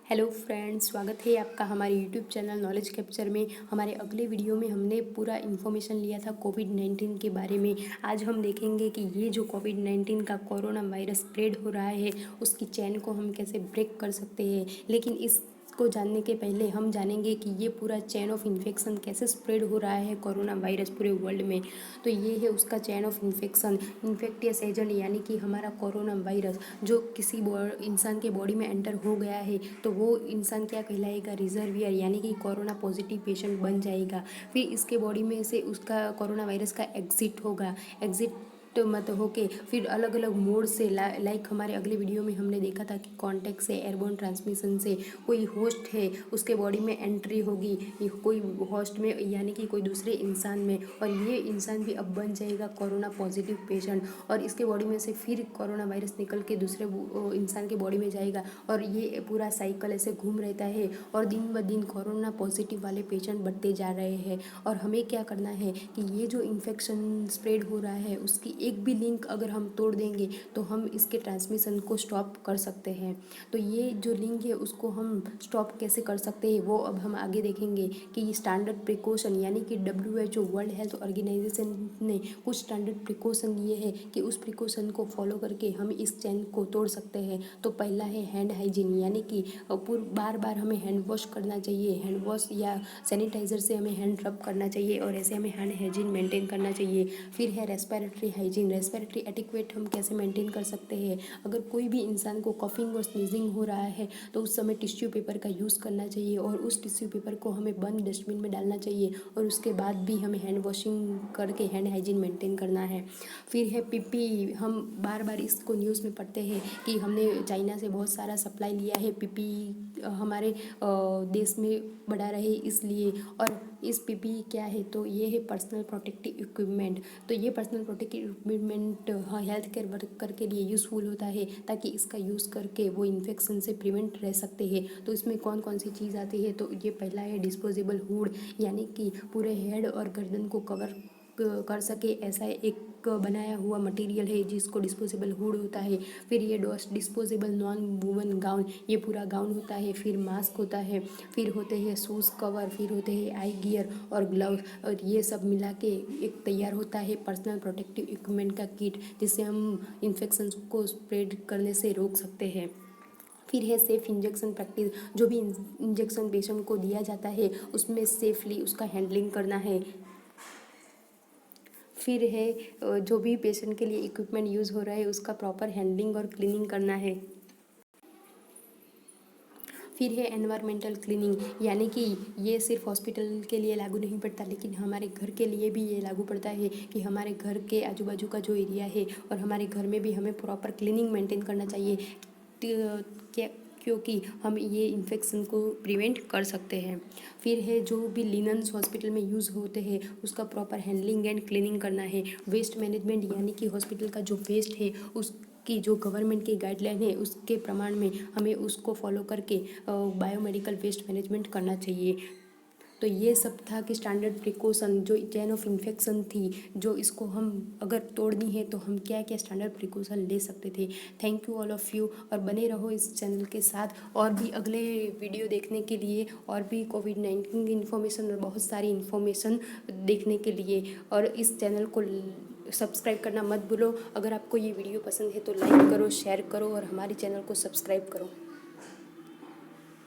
Hello friends, स्वागत है आपका हमारे यूट्यूब चैनल नॉलेज कैप्चर में। हमारे अगले वीडियो में हमने पूरा इन्फॉर्मेशन लिया था कोविड-19 के बारे में। आज हम देखेंगे कि ये जो कोविड-19 का कोरोना वायरस स्प्रेड हो रहा है उसकी चेन को हम कैसे ब्रेक कर सकते हैं। लेकिन इसको जानने के पहले हम जानेंगे कि ये पूरा चेन ऑफ इन्फेक्शन कैसे स्प्रेड हो रहा है कोरोना वायरस पूरे वर्ल्ड में। तो ये है उसका chain of infection. Infectious agent यानी कि हमारा कोरोना वायरस जो किसी इंसान के बॉडी में एंटर हो गया है तो वो इंसान क्या कहलाएगा, रिजर्वियर यानी कि कोरोना पॉजिटिव पेशेंट बन जाएगा। फिर इसके बॉडी में से उसका कोरोना वायरस का एग्जिट होगा। एग्जिट मत होके फिर अलग अलग मोड से लाइक हमारे अगले वीडियो में हमने देखा था कि कॉन्टैक्ट से, एयरबोर्न ट्रांसमिशन से कोई होस्ट है उसके बॉडी में एंट्री होगी, कोई होस्ट में यानी कि कोई दूसरे इंसान में, और ये इंसान भी अब बन जाएगा कोरोना पॉजिटिव पेशेंट। और इसके बॉडी में से फिर कोरोना वायरस निकल के दूसरे इंसान के बॉडी में जाएगा और ये पूरा साइकिल ऐसे घूम रहता है और दिन ब दिन कोरोना पॉजिटिव वाले पेशेंट बढ़ते जा रहे हैं। और हमें क्या करना है कि ये जो इन्फेक्शन स्प्रेड हो रहा है उसकी एक भी लिंक अगर हम तोड़ देंगे तो हम इसके ट्रांसमिशन को स्टॉप कर सकते हैं। तो ये जो लिंक है उसको हम स्टॉप कैसे कर सकते हैं वो अब हम आगे देखेंगे कि स्टैंडर्ड प्रिकॉशन यानी कि WHO वर्ल्ड हेल्थ ऑर्गेनाइजेशन ने कुछ स्टैंडर्ड प्रिकॉशन लिए हैं कि उस प्रिकॉशन को फॉलो करके हम इस चेन को तोड़ सकते हैं। तो पहला है हैंड हाइजीन यानी कि बार बार हमें हैंड वॉश करना चाहिए। हैंड वॉश या सैनिटाइज़र से हमें हैंड रब करना चाहिए और ऐसे हमें हैंड हाइजीन मेंटेन करना चाहिए। फिर है रेस्पिरेटरी हाइजीन। रेस्पिरेटरी एटिक्वेट हम कैसे मेंटेन कर सकते हैं, अगर कोई भी इंसान को कफिंग और स्नीजिंग हो रहा है तो उस समय टिश्यू पेपर का यूज़ करना चाहिए और उस टिश्यू पेपर को हमें बंद डस्टबिन में डालना चाहिए और उसके बाद भी हमें हैंड वॉशिंग करके हैंड हाइजीन मेंटेन करना है। फिर है पीपी। हम बार बार इसको न्यूज़ में पढ़ते हैं कि हमने चाइना से बहुत सारा सप्लाई लिया है पीपी हमारे देश में बढ़ा रहे इसलिए। और इस पीपी क्या है, तो ये है पर्सनल प्रोटेक्टिव इक्विपमेंट। तो ये personal protective equipment health care worker के लिए यूज़फुल होता है ताकि इसका यूज़ करके वो इन्फेक्शन से प्रिवेंट रह सकते हैं। तो इसमें कौन कौन सी चीज़ आती है, तो ये पहला है डिस्पोजेबल हुड यानी कि पूरे हेड और गर्दन को कवर कर सके ऐसा एक बनाया हुआ मटेरियल है जिसको डिस्पोजेबल हुड होता है। फिर ये डिस्पोजेबल नॉन वूमन गाउन, ये पूरा गाउन होता है। फिर मास्क होता है, फिर होते हैं शूज़ कवर, फिर होते हैं आई गियर और ग्लव्स, और ये सब मिला के एक तैयार होता है पर्सनल प्रोटेक्टिव इक्विपमेंट का किट जिससे हम इन्फेक्शन को स्प्रेड करने से रोक सकते हैं। फिर है सेफ़ इंजेक्शन प्रैक्टिस। जो भी इंजेक्शन पेशेंट को दिया जाता है उसमें सेफली उसका हैंडलिंग करना है। फिर है जो भी पेशेंट के लिए इक्विपमेंट यूज़ हो रहा है उसका प्रॉपर हैंडलिंग और क्लीनिंग करना है। फिर है एनवायरमेंटल क्लीनिंग यानी कि ये सिर्फ हॉस्पिटल के लिए लागू नहीं पड़ता लेकिन हमारे घर के लिए भी ये लागू पड़ता है कि हमारे घर के आजू बाजू का जो एरिया है और हमारे घर में भी हमें प्रॉपर क्लीनिंग मेंटेन करना चाहिए क्या, क्योंकि हम ये इन्फेक्शन को प्रिवेंट कर सकते हैं। फिर है जो भी लिनन्स हॉस्पिटल में यूज़ होते हैं उसका प्रॉपर हैंडलिंग एंड क्लीनिंग करना है। वेस्ट मैनेजमेंट यानी कि हॉस्पिटल का जो वेस्ट है उसकी जो गवर्नमेंट की गाइडलाइन है उसके प्रमाण में हमें उसको फॉलो करके बायोमेडिकल वेस्ट मैनेजमेंट करना चाहिए। तो ये सब था कि स्टैंडर्ड प्रिकॉशन जो चेन ऑफ इन्फेक्शन थी, जो इसको हम अगर तोड़नी है तो हम क्या क्या स्टैंडर्ड प्रिकॉशन ले सकते थे। Thank you all of you, और बने रहो इस चैनल के साथ और भी अगले वीडियो देखने के लिए, और भी कोविड-19 की इन्फॉर्मेशन और बहुत सारी इन्फॉर्मेशन देखने के लिए। और इस चैनल को सब्सक्राइब करना मत भूलो। अगर आपको ये वीडियो पसंद है तो लाइक करो, शेयर करो और हमारे चैनल को सब्सक्राइब करो।